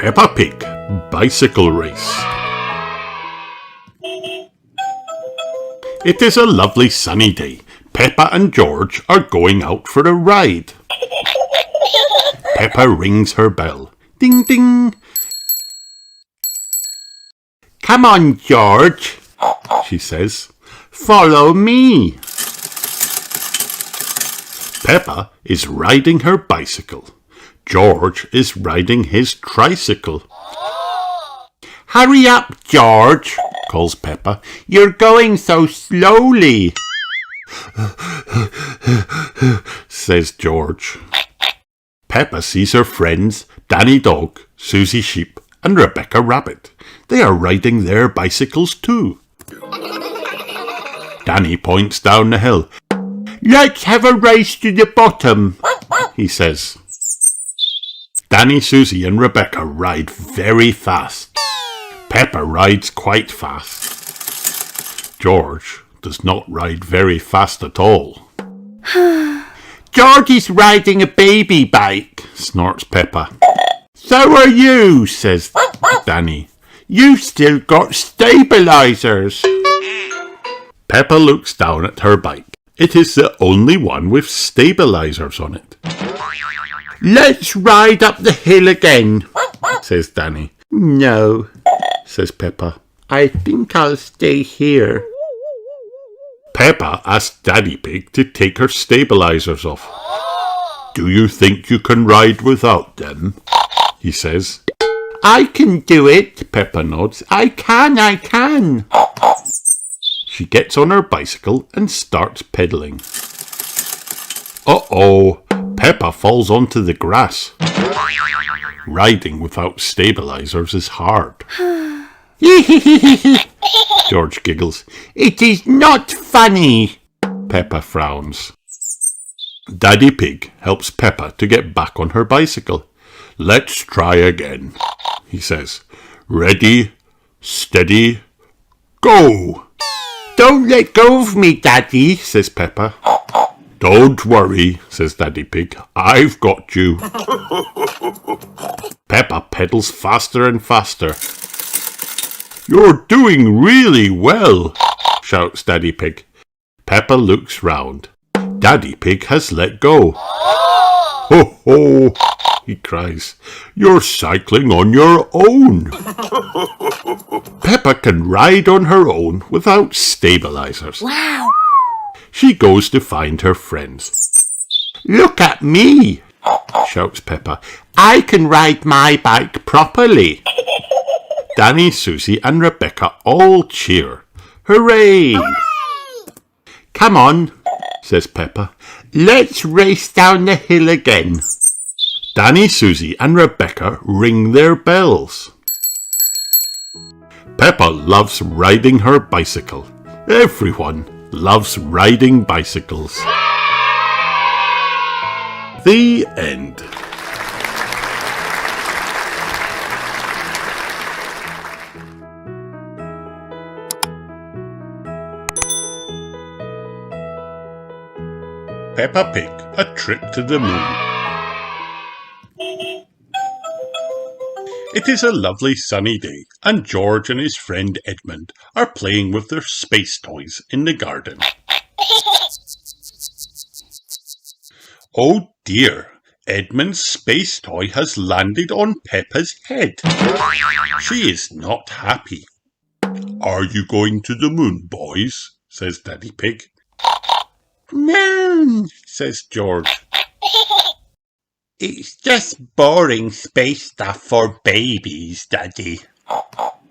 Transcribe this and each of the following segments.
Peppa Pig Bicycle Race. It is a lovely sunny day. Peppa and George are going out for a ride. Peppa rings her bell. Ding ding. Come on, George, she says. Follow me. Peppa is riding her bicycle. George is riding his tricycle. Hurry up, George, calls Peppa. You're going so slowly, says George. Peppa sees her friends Danny Dog, Susie Sheep and Rebecca Rabbit. They are riding their bicycles too. Danny points down the hill. Let's have a race to the bottom, he says. Danny, Susie and Rebecca ride very fast. Peppa rides quite fast. George does not ride very fast at all. George is riding a baby bike, snorts Peppa. So are you, says Danny. You've still got stabilisers. Peppa looks down at her bike. It is the only one with stabilisers on it. Let's ride up the hill again, says Danny. No, says Peppa. I think I'll stay here. Peppa asks Daddy Pig to take her stabilisers off. Do you think you can ride without them? He says. I can do it, Peppa nods. I can. She gets on her bicycle and starts pedalling. Uh-oh, Peppa falls onto the grass. Riding without stabilisers is hard. George giggles. It is not funny. Peppa frowns. Daddy Pig helps Peppa to get back on her bicycle. Let's try again, he says. Ready, steady, go! Don't let go of me, Daddy, says Peppa. Don't worry, says Daddy Pig. I've got you. Peppa pedals faster and faster. You're doing really well, shouts Daddy Pig. Peppa looks round. Daddy Pig has let go. Ho ho, he cries. You're cycling on your own. Peppa can ride on her own without stabilisers. Wow! She goes to find her friends. Look at me, shouts Peppa. I can ride my bike properly. Danny, Susie and Rebecca all cheer. Hooray! Hooray! Come on, says Peppa. Let's race down the hill again. Danny, Susie and Rebecca ring their bells. Peppa loves riding her bicycle. Everyone loves riding bicycles. The end. Peppa Pig, A Trip to the Moon. It is a lovely sunny day, and George and his friend Edmund are playing with their space toys in the garden. Oh dear, Edmund's space toy has landed on Peppa's head. She is not happy. Are you going to the moon, boys? Says Daddy Pig. No, says George. It's just boring space stuff for babies, Daddy,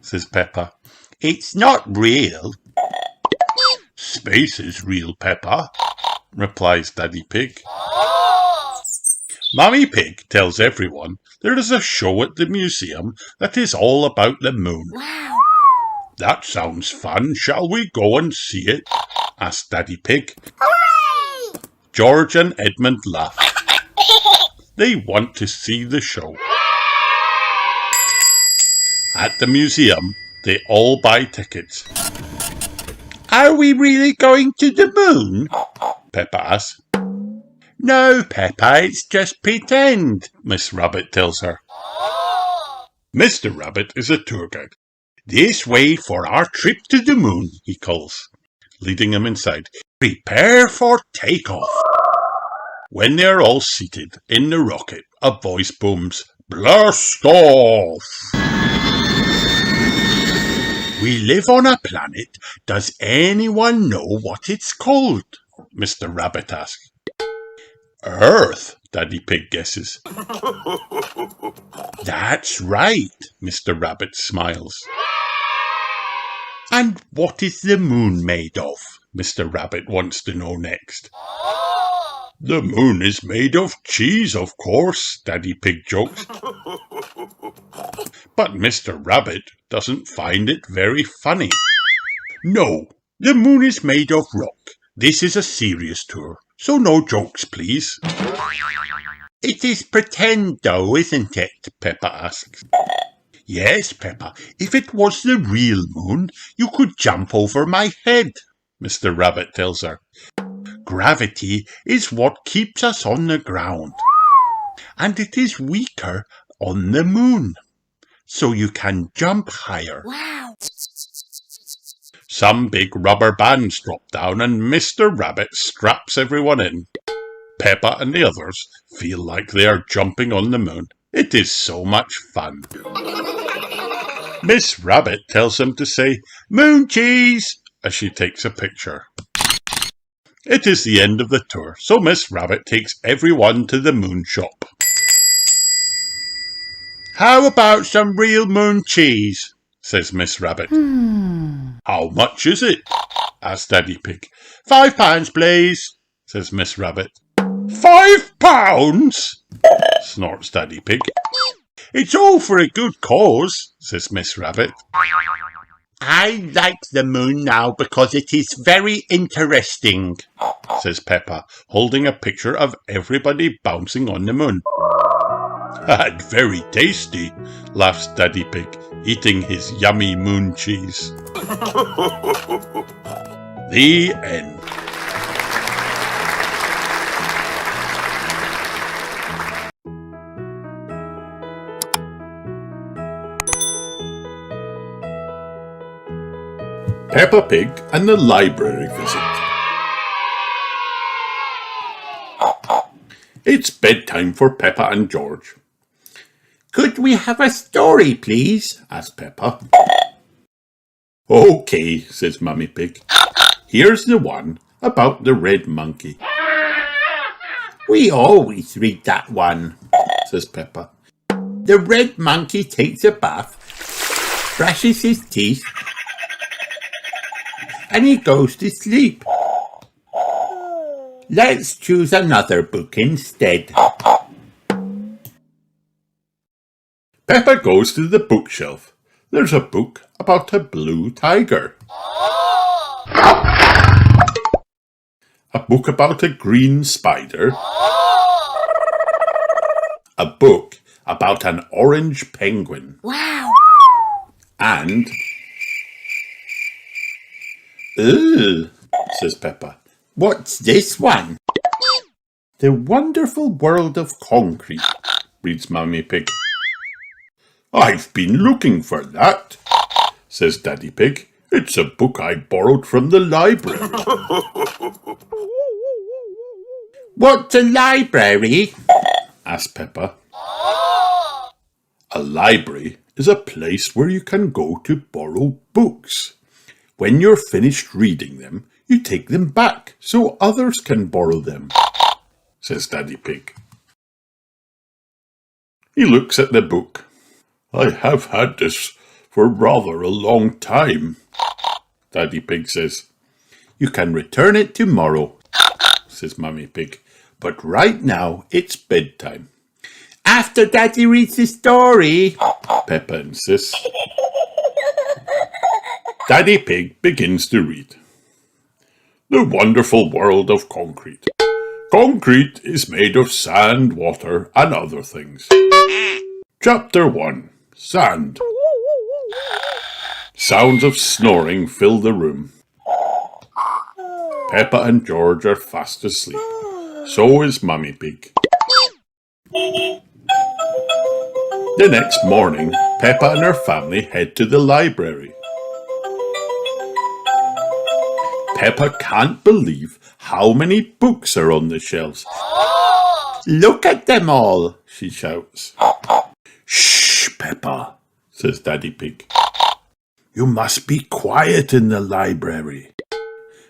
says Peppa. It's not real. Space is real, Peppa, replies Daddy Pig. Mummy Pig tells everyone there is a show at the museum that is all about the moon. Wow! That sounds fun. Shall we go and see it? Asks Daddy Pig. Hooray! George and Edmund laugh. They want to see the show. At the museum, they all buy tickets. Are we really going to the moon? Peppa asks. No, Peppa, it's just pretend, Miss Rabbit tells her. Mr. Rabbit is a tour guide. This way for our trip to the moon, he calls, leading him inside. Prepare for takeoff. When they are all seated in the rocket, a voice booms, Blast off! We live on a planet. Does anyone know what it's called? Mr. Rabbit asks. Earth, Daddy Pig guesses. That's right, Mr. Rabbit smiles. And what is the moon made of? Mr. Rabbit wants to know next. The moon is made of cheese, of course, Daddy Pig jokes. But Mr. Rabbit doesn't find it very funny. No, the moon is made of rock. This is a serious tour, so no jokes, please. It is pretend, though, isn't it? Peppa asks. Yes, Peppa, if it was the real moon, you could jump over my head, Mr. Rabbit tells her. Gravity is what keeps us on the ground, and it is weaker on the moon, so you can jump higher. Wow! Some big rubber bands drop down and Mr. Rabbit straps everyone in. Peppa and the others feel like they are jumping on the moon. It is so much fun. Miss Rabbit tells them to say, Moon cheese, as she takes a picture. It is the end of the tour, so Miss Rabbit takes everyone to the moon shop. How about some real moon cheese? Says Miss Rabbit. How much is it? Asks Daddy Pig. £5, please, says Miss Rabbit. £5? Snorts Daddy Pig. It's all for a good cause, says Miss Rabbit. I like the moon now because it is very interesting, says Peppa, holding a picture of everybody bouncing on the moon. And very tasty, laughs Daddy Pig, eating his yummy moon cheese. The end. Peppa Pig and the library visit. It's bedtime for Peppa and George. Could we have a story, please? Asked Peppa. Okay, says Mummy Pig. Here's the one about the red monkey. We always read that one, says Peppa. The red monkey takes a bath, brushes his teeth, and he goes to sleep. Let's choose another book instead. Peppa goes to the bookshelf. There's a book about a blue tiger. A book about a green spider. A book about an orange penguin. Wow! And... Ugh, says Peppa. What's this one? The Wonderful World of Concrete, reads Mummy Pig. I've been looking for that, says Daddy Pig. It's a book I borrowed from the library. What's a library? asked Peppa. A library is a place where you can go to borrow books. When you're finished reading them, you take them back so others can borrow them, says Daddy Pig. He looks at the book. I have had this for rather a long time, Daddy Pig says. You can return it tomorrow, says Mummy Pig, but right now it's bedtime. After Daddy reads the story, Peppa insists. Daddy Pig begins to read. The Wonderful World of Concrete. Concrete is made of sand, water, and other things. Chapter 1. Sand. Sounds of snoring fill the room. Peppa and George are fast asleep. So is Mummy Pig. The next morning, Peppa and her family head to the library. Peppa can't believe how many books are on the shelves. Look at them all, she shouts. Shh, Peppa, says Daddy Pig. You must be quiet in the library,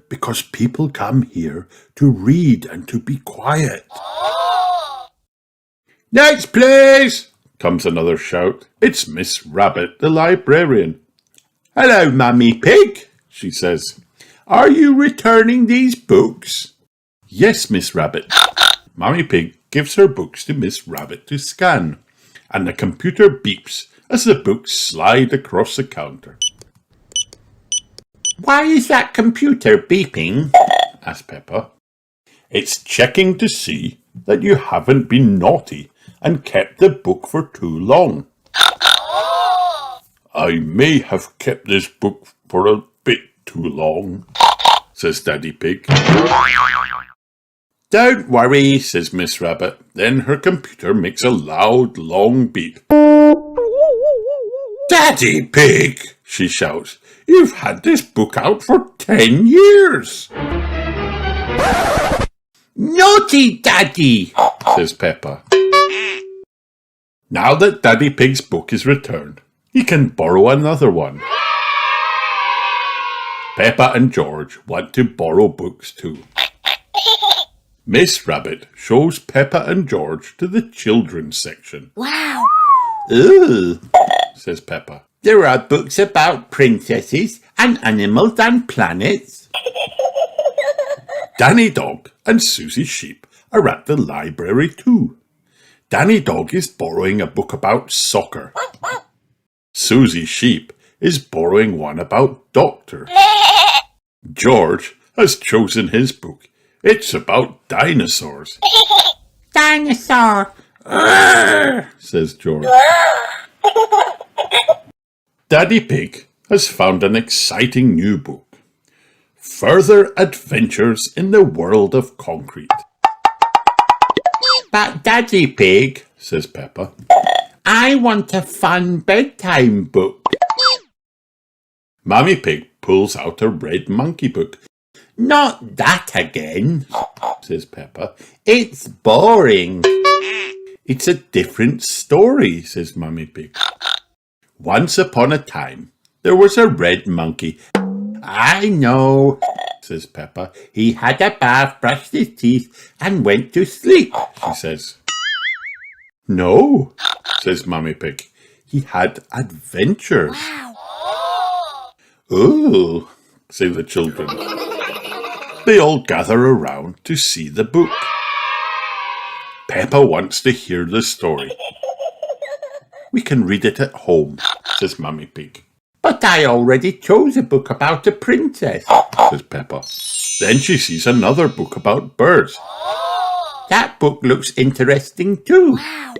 because people come here to read and to be quiet. Next, please, comes another shout. It's Miss Rabbit, the librarian. Hello, Mummy Pig, she says. Are you returning these books? Yes, Miss Rabbit. Mummy Pig gives her books to Miss Rabbit to scan, and the computer beeps as the books slide across the counter. Why is that computer beeping? Asked Peppa. It's checking to see that you haven't been naughty and kept the book for too long. I may have kept this book for a bit too long, says Daddy Pig. Don't worry, says Miss Rabbit. Then her computer makes a loud, long beep. Daddy Pig, she shouts. You've had this book out for 10 years. Naughty Daddy, says Peppa. Now that Daddy Pig's book is returned, he can borrow another one. Peppa and George want to borrow books too. Miss Rabbit shows Peppa and George to the children's section. Wow! Ugh, says Peppa. There are books about princesses and animals and planets. Danny Dog and Susie Sheep are at the library too. Danny Dog is borrowing a book about soccer. Susie Sheep is borrowing one about doctor. George has chosen his book. It's about dinosaurs. Dinosaur, says George. Daddy Pig has found an exciting new book. Further Adventures in the World of Concrete. But Daddy Pig, says Peppa, I want a fun bedtime book. Mummy Pig pulls out a red monkey book. Not that again, says Peppa. It's boring. It's a different story, says Mummy Pig. Once upon a time, there was a red monkey. I know, says Peppa. He had a bath, brushed his teeth, and went to sleep, she says. No, says Mummy Pig. He had adventures. Wow. Oh, say the children. They all gather around to see the book. Peppa wants to hear the story. We can read it at home, says Mummy Pig. But I already chose a book about a princess, says Peppa. Then she sees another book about birds. That book looks interesting too. Wow.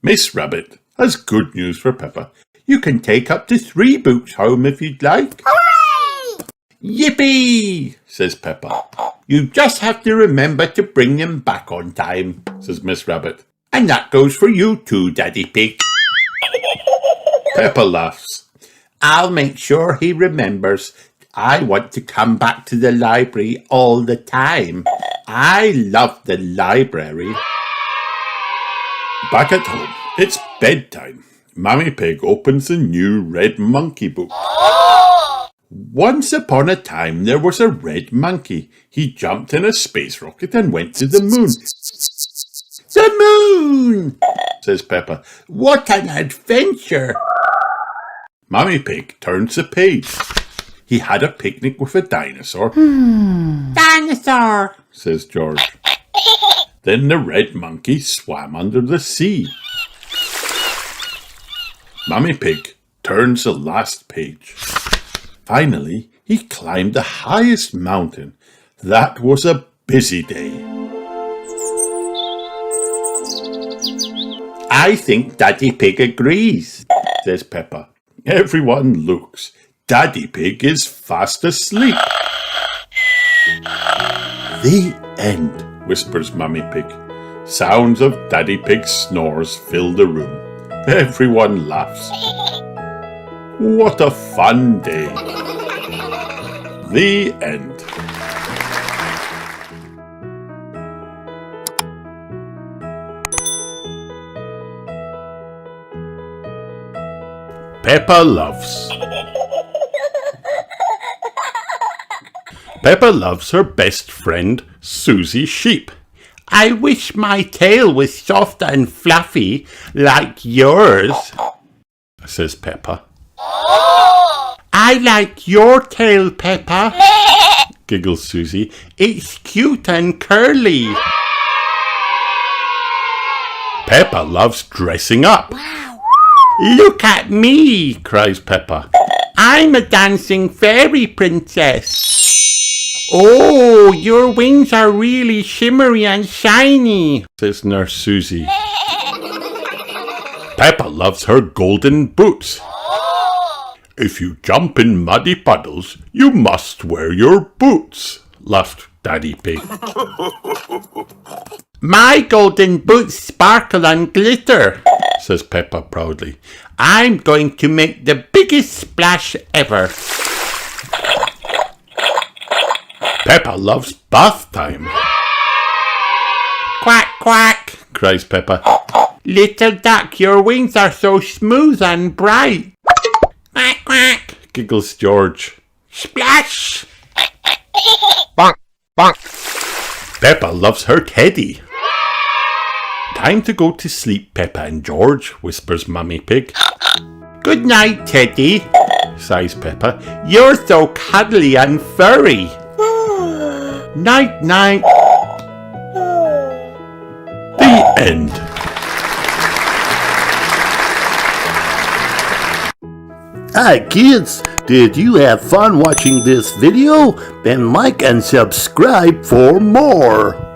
Miss Rabbit has good news for Peppa. You can take up to 3 books home if you'd like. Hooray! Yippee, says Peppa. You just have to remember to bring them back on time, says Miss Rabbit. And that goes for you too, Daddy Pig. Peppa laughs. I'll make sure he remembers. I want to come back to the library all the time. I love the library. Back at home, it's bedtime. Mummy Pig opens the new red monkey book. Once upon a time, there was a red monkey. He jumped in a space rocket and went to the moon. The moon, says Peppa. What an adventure. Mummy Pig turns the page. He had a picnic with a dinosaur. Dinosaur, says George. Then the red monkey swam under the sea. Mummy Pig turns the last page. Finally, he climbed the highest mountain. That was a busy day. I think Daddy Pig agrees, says Peppa. Everyone looks. Daddy Pig is fast asleep. The end, whispers Mummy Pig. Sounds of Daddy Pig's snores fill the room. Everyone laughs. What a fun day. The end. Peppa Loves. Peppa loves her best friend, Susie Sheep. I wish my tail was soft and fluffy like yours, says Peppa. I like your tail, Peppa, giggles Susie. It's cute and curly. Peppa loves dressing up. Look at me, cries Peppa. I'm a dancing fairy princess. Oh, your wings are really shimmery and shiny, says Nurse Susie. Peppa loves her golden boots. If you jump in muddy puddles, you must wear your boots, laughed Daddy Pig. My golden boots sparkle and glitter, says Peppa proudly. I'm going to make the biggest splash ever. Peppa loves bath time. Quack, quack, cries Peppa. Little duck, your wings are so smooth and bright. Quack, quack, giggles George. Splash! Bonk, bonk. Peppa loves her teddy. Time to go to sleep, Peppa and George, whispers Mummy Pig. Good night, Teddy, sighs Peppa. You're so cuddly and furry. Night, night. The end. Hi kids, did you have fun watching this video? Then like and subscribe for more.